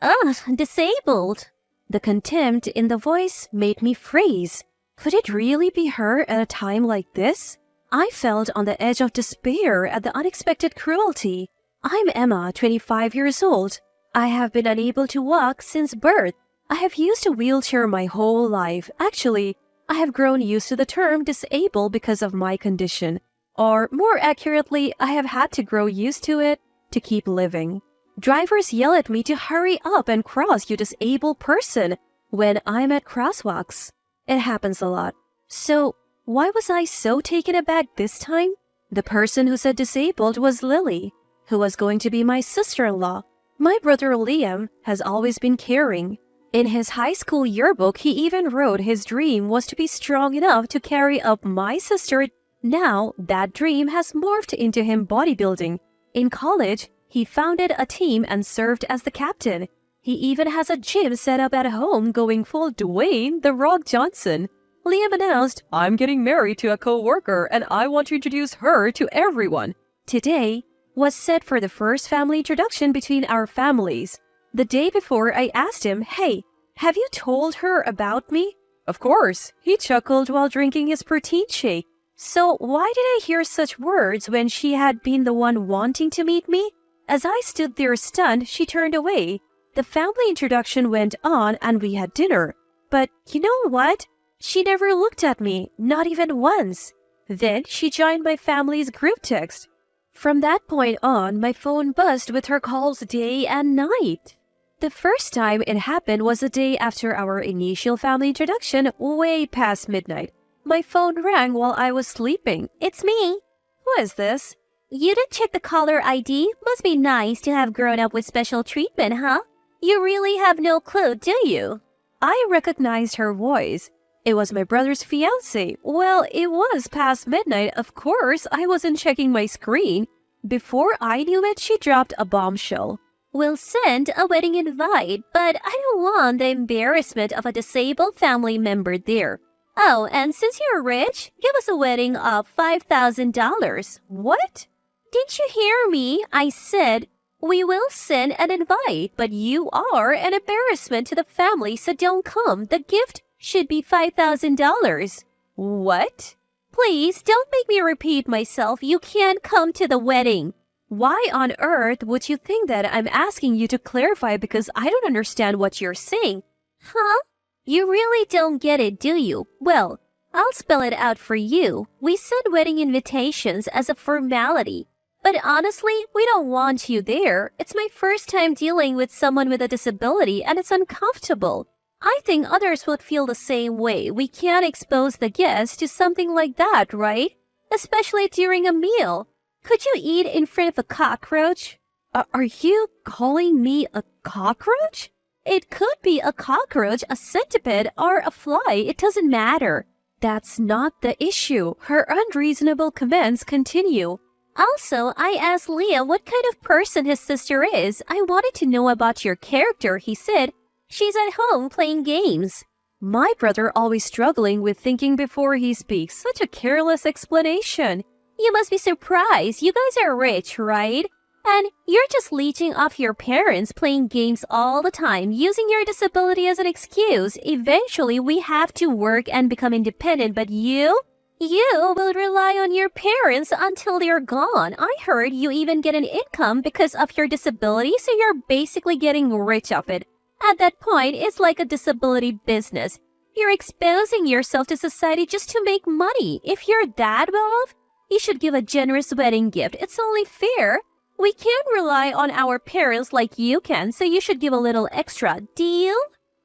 Ugh, disabled. The contempt in the voice made me freeze. Could it really be her at a time like this? I felt on the edge of despair at the unexpected cruelty. I'm Emma, 25 years old. I have been unable to walk since birth. I have used a wheelchair my whole life. Actually, I have grown used to the term disabled because of my condition. Or more accurately, I have had to grow used to it to keep living. Drivers yell at me to hurry up and cross, you disabled person, when I'm at crosswalks. It happens a lot. So, why was I so taken aback this time? The person who said disabled was Lily, who was going to be my sister-in-law. My brother Liam has always been caring. In his high school yearbook, he even wrote his dream was to be strong enough to carry up my sister. Now, that dream has morphed into him bodybuilding. In college, he founded a team and served as the captain. He even has a gym set up at home going full Dwayne "The Rock" Johnson. Liam announced, "I'm getting married to a co-worker and I want to introduce her to everyone." Today was set for the first family introduction between our families. The day before, I asked him, "Hey, have you told her about me?" "Of course," he chuckled while drinking his protein shake. So why did I hear such words when she had been the one wanting to meet me? As I stood there stunned, she turned away. The family introduction went on and we had dinner. But you know what? She never looked at me, not even once. Then she joined my family's group text. From that point on, my phone buzzed with her calls day and night. The first time it happened was the day after our initial family introduction, way past midnight. My phone rang while I was sleeping. "It's me." "Who is this?" "You didn't check the caller ID? Must be nice to have grown up with special treatment, huh? You really have no clue, do you?" I recognized her voice. It was my brother's fiancée. Well, it was past midnight. Of course, I wasn't checking my screen. Before I knew it, she dropped a bombshell. "We'll send a wedding invite, but I don't want the embarrassment of a disabled family member there. Oh, and since you're rich, give us a wedding of $5,000. "What? Didn't you hear me? I said, we will send an invite, but you are an embarrassment to the family, so don't come. The gift should be $5,000. "What? Please, don't make me repeat myself. You can't come to the wedding. Why on earth would you think that I'm asking you to clarify because I don't understand what you're saying? Huh? You really don't get it, do you? Well, I'll spell it out for you. We send wedding invitations as a formality. But honestly, we don't want you there. It's my first time dealing with someone with a disability and it's uncomfortable. I think others would feel the same way. We can't expose the guests to something like that, right? Especially during a meal. Could you eat in front of a cockroach?" Are you calling me a cockroach?" "It could be a cockroach, a centipede, or a fly. It doesn't matter." That's not the issue. Her unreasonable comments continue. "Also, I asked Leah what kind of person his sister is. I wanted to know about your character," he said. "She's at home playing games." My brother always struggling with thinking before he speaks. Such a careless explanation. "You must be surprised. You guys are rich, right? And you're just leeching off your parents playing games all the time, using your disability as an excuse. Eventually, we have to work and become independent, but you will rely on your parents until they're gone. I heard you even get an income because of your disability, so you're basically getting rich off it. At that point, it's like a disability business. You're exposing yourself to society just to make money. If you're that well off, you should give a generous wedding gift. It's only fair. We can't rely on our parents like you can, so you should give a little extra. Deal?"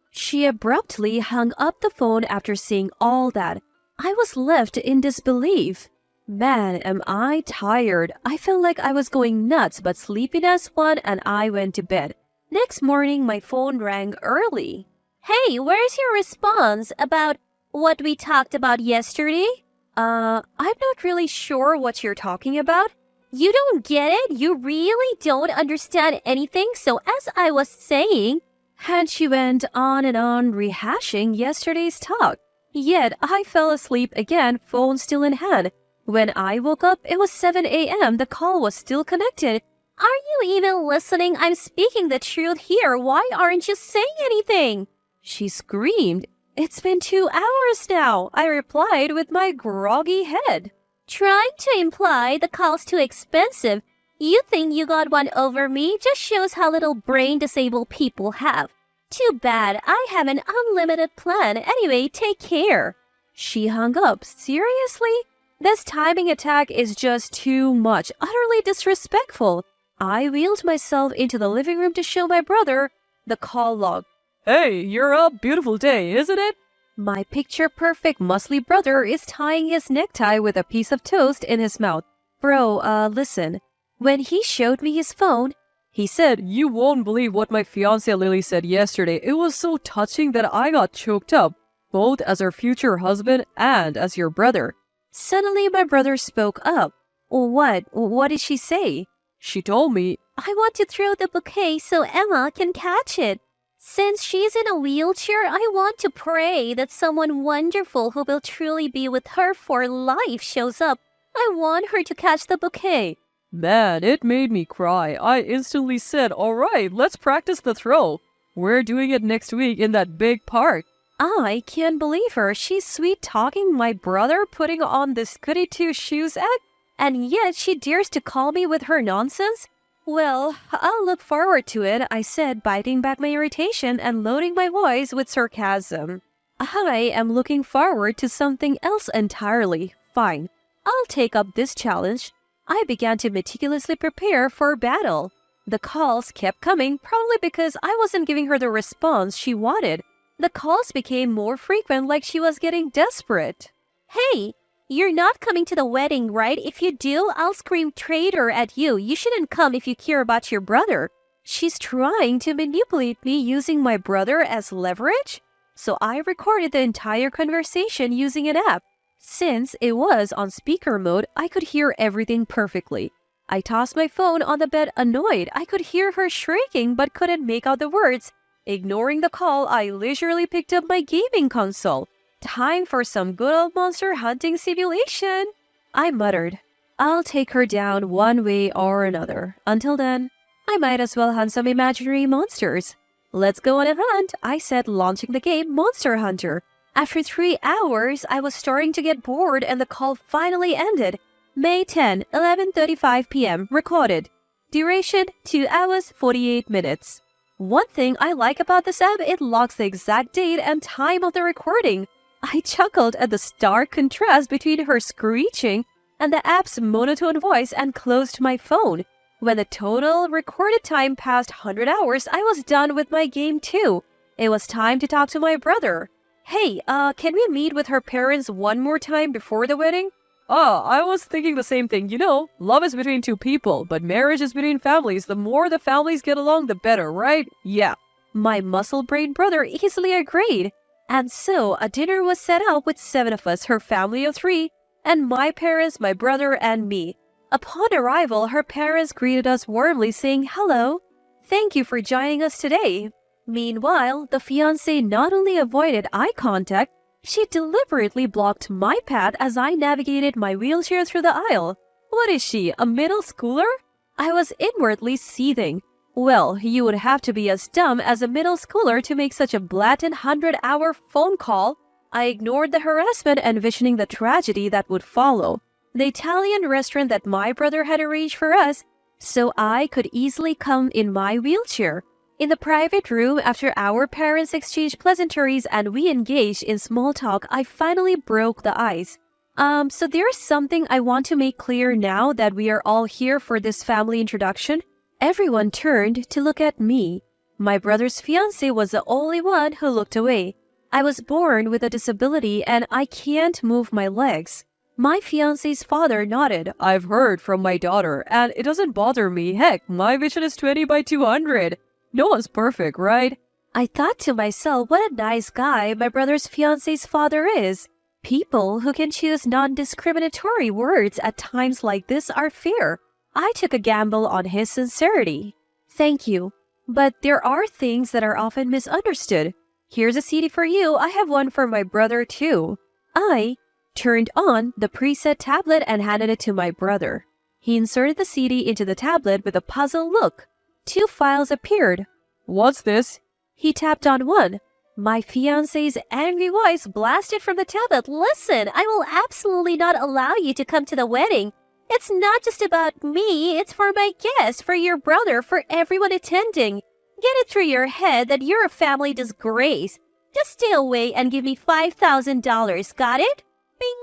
She abruptly hung up the phone after seeing all that. I was left in disbelief. Man, am I tired. I felt like I was going nuts, but sleepiness won and I went to bed. Next morning, my phone rang early. "Hey, where's your response about what we talked about yesterday?" I'm not really sure what you're talking about." "You don't get it? You really don't understand anything? So as I was saying..." And she went on and on rehashing yesterday's talk. Yet I fell asleep again, phone still in hand. When I woke up, it was 7 a.m. The call was still connected. Are you even listening? I'm speaking the truth here. Why aren't you saying anything? She screamed. It's been 2 hours now, I replied with my groggy head. Trying to imply the call's too expensive. You think you got one over me just shows how little brain disabled people have. Too bad, I have an unlimited plan. Anyway, take care. She hung up. Seriously? This timing attack is just too much, utterly disrespectful. I wheeled myself into the living room to show my brother the call log. Hey, you're a beautiful day, isn't it? My picture-perfect muscly brother is tying his necktie with a piece of toast in his mouth. Bro, listen. When he showed me his phone, he said, "You won't believe what my fiancée Lily said yesterday. It was so touching that I got choked up, both as her future husband and as your brother." Suddenly, my brother spoke up. What? What did she say? She told me, "I want to throw the bouquet so Emma can catch it. Since she's in a wheelchair, I want to pray that someone wonderful who will truly be with her for life shows up. I want her to catch the bouquet." Man, it made me cry. I instantly said, "All right, let's practice the throw. We're doing it next week in that big park." I can't believe her. She's sweet-talking my brother, putting on this goody-two-shoes act, and yet she dares to call me with her nonsense? Well, I'll look forward to it, I said, biting back my irritation and loading my voice with sarcasm. I am looking forward to something else entirely. Fine, I'll take up this challenge. I began to meticulously prepare for battle. The calls kept coming, probably because I wasn't giving her the response she wanted. The calls became more frequent, like she was getting desperate. Hey! You're not coming to the wedding, right? If you do, I'll scream traitor at you. You shouldn't come if you care about your brother. She's trying to manipulate me using my brother as leverage? So I recorded the entire conversation using an app. Since it was on speaker mode, I could hear everything perfectly. I tossed my phone on the bed annoyed. I could hear her shrieking but couldn't make out the words. Ignoring the call, I leisurely picked up my gaming console. Time for some good old monster hunting simulation, I muttered. I'll take her down one way or another. Until then, I might as well hunt some imaginary monsters. Let's go on a hunt, I said, launching the game Monster Hunter. After 3 hours, I was starting to get bored and the call finally ended. May 10, 11:35 p.m. Recorded. Duration, 2 hours, 48 minutes. One thing I like about this app, it logs the exact date and time of the recording. I chuckled at the stark contrast between her screeching and the app's monotone voice and closed my phone. When the total recorded time passed 100 hours, I was done with my game too. It was time to talk to my brother. Hey, can we meet with her parents one more time before the wedding? I was thinking the same thing. You know, love is between two people, but marriage is between families. The more the families get along, the better, right? Yeah. My muscle-brained brother easily agreed. And so, a dinner was set up with 7 of us, her family of 3, and my parents, my brother, and me. Upon arrival, her parents greeted us warmly, saying hello. Thank you for joining us today. Meanwhile, the fiancé not only avoided eye contact, she deliberately blocked my path as I navigated my wheelchair through the aisle. What is she, a middle schooler? I was inwardly seething. Well, you would have to be as dumb as a middle schooler to make such a blatant 100-hour phone call. I ignored the harassment, envisioning the tragedy that would follow. The Italian restaurant that my brother had arranged for us, so I could easily come in my wheelchair. In the private room, after our parents exchanged pleasantries and we engaged in small talk, I finally broke the ice. So there's something I want to make clear now that we are all here for this family introduction. Everyone turned to look at me. My brother's fiancé was the only one who looked away. I was born with a disability and I can't move my legs. My fiancé's father nodded. I've heard from my daughter, and it doesn't bother me. Heck, my vision is 20 by 200. No one's perfect, right? I thought to myself, what a nice guy my brother's fiancé's father is. People who can choose non-discriminatory words at times like this are fair. I took a gamble on his sincerity. Thank you. But there are things that are often misunderstood. Here's a CD for you. I have one for my brother too. I turned on the preset tablet and handed it to my brother. He inserted the CD into the tablet with a puzzled look. 2 files appeared. "What's this?" He tapped on one. My fiancé's angry voice blasted from the tablet. "Listen, I will absolutely not allow you to come to the wedding. It's not just about me, it's for my guests, for your brother, for everyone attending. Get it through your head that you're a family disgrace. Just stay away and give me $5,000, got it?" Bing!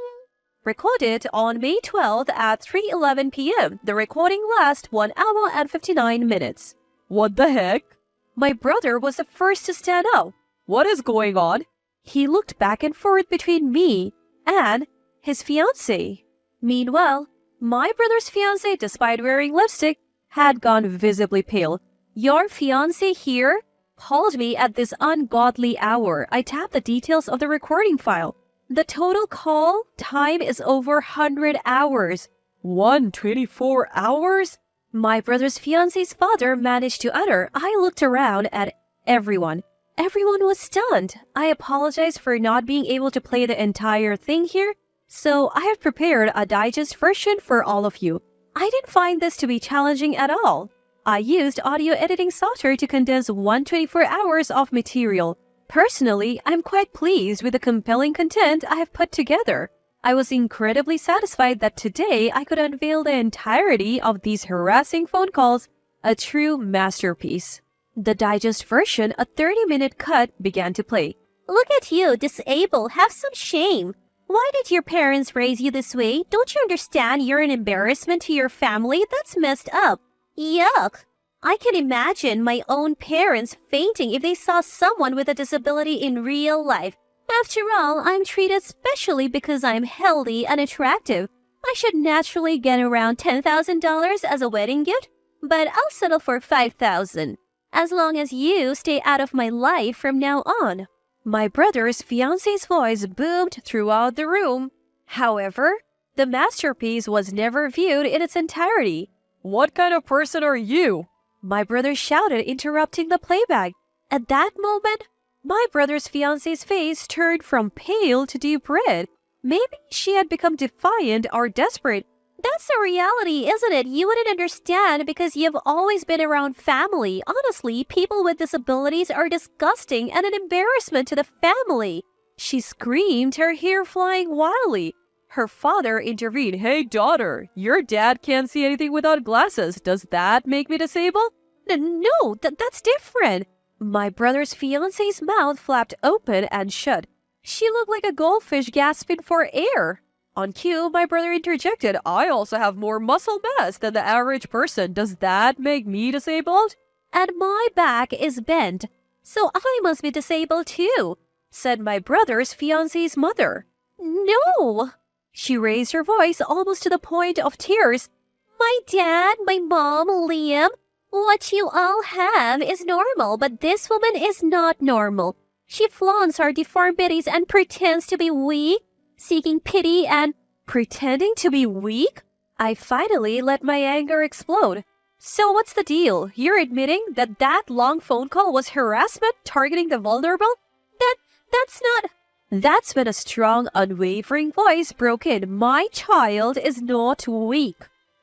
Recorded on May 12th at 3:11 p.m. The recording lasts 1 hour and 59 minutes. "What the heck?" My brother was the first to stand up. "What is going on?" He looked back and forth between me and his fiancée. Meanwhile, my brother's fiancée, despite wearing lipstick, had gone visibly pale. "Your fiancé here called me at this ungodly hour." I tapped the details of the recording file. The total call time is over 100 hours. 124 hours? My brother's fiancé's father managed to utter. I looked around at everyone. Everyone was stunned. I apologize for not being able to play the entire thing here, so I have prepared a digest version for all of you. I didn't find this to be challenging at all. I used audio editing software to condense 124 hours of material. Personally, I'm quite pleased with the compelling content I have put together. I was incredibly satisfied that today I could unveil the entirety of these harassing phone calls, a true masterpiece. The digest version, a 30-minute cut, began to play. "Look at you, disabled. Have some shame. Why did your parents raise you this way? Don't you understand you're an embarrassment to your family? That's messed up. Yuck. I can imagine my own parents fainting if they saw someone with a disability in real life. After all, I'm treated specially because I'm healthy and attractive. I should naturally get around $10,000 as a wedding gift, but I'll settle for $5,000. As long as you stay out of my life from now on." My brother's fiancé's voice boomed throughout the room. However, the masterpiece was never viewed in its entirety. "What kind of person are you?" my brother shouted, interrupting the playback. At that moment, my brother's fiancé's face turned from pale to deep red. Maybe she had become defiant or desperate. "That's the reality, isn't it? You wouldn't understand because you've always been around family. Honestly, people with disabilities are disgusting and an embarrassment to the family." She screamed, her hair flying wildly. Her father intervened. "Hey, daughter, your dad can't see anything without glasses. Does that make me disabled?" No, that's different." My brother's fiancé's mouth flapped open and shut. She looked like a goldfish gasping for air. On cue, my brother interjected. "I also have more muscle mass than the average person. Does that make me disabled?" "And my back is bent, so I must be disabled too," said my brother's fiancé's mother. "No!" She raised her voice almost to the point of tears. "My dad, my mom, Liam, what you all have is normal, but this woman is not normal. She flaunts her deformities and pretends to be weak, seeking pity and pretending to be weak." I finally let my anger explode. "So what's the deal? You're admitting that that long phone call was harassment targeting the vulnerable? That's not..." That's when a strong, unwavering voice broke in. "My child is not weak."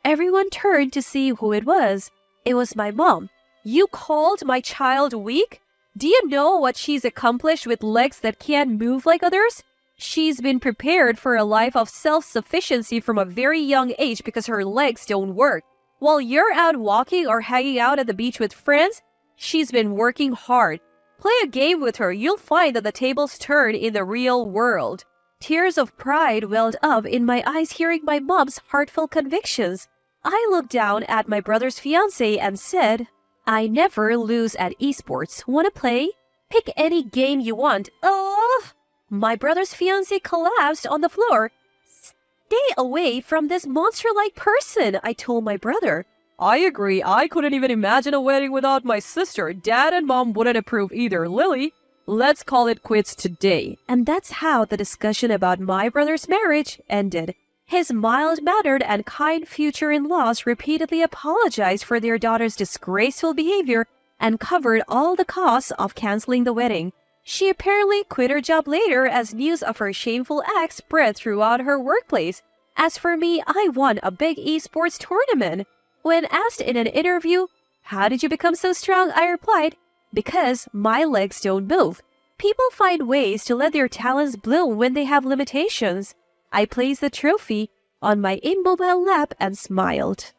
Everyone turned to see who it was. It was my mom. "You called my child weak? Do you know what she's accomplished with legs that can't move like others? She's been prepared for a life of self-sufficiency from a very young age because her legs don't work. While you're out walking or hanging out at the beach with friends, she's been working hard. Play a game with her. You'll find that the tables turn in the real world." Tears of pride welled up in my eyes hearing my mom's heartfelt convictions. I looked down at my brother's fiancé and said, "I never lose at esports. Wanna play? Pick any game you want." "Oh!" My brother's fiancé collapsed on the floor. "Stay away from this monster-like person," I told my brother. "I agree. I couldn't even imagine a wedding without my sister. Dad and Mom wouldn't approve either. Lily, let's call it quits today." And that's how the discussion about my brother's marriage ended. His mild-mannered and kind future in-laws repeatedly apologized for their daughter's disgraceful behavior and covered all the costs of canceling the wedding. She apparently quit her job later as news of her shameful acts spread throughout her workplace. As for me, I won a big esports tournament. When asked in an interview, "How did you become so strong?" I replied, "Because my legs don't move. People find ways to let their talents bloom when they have limitations." I placed the trophy on my immobile lap and smiled.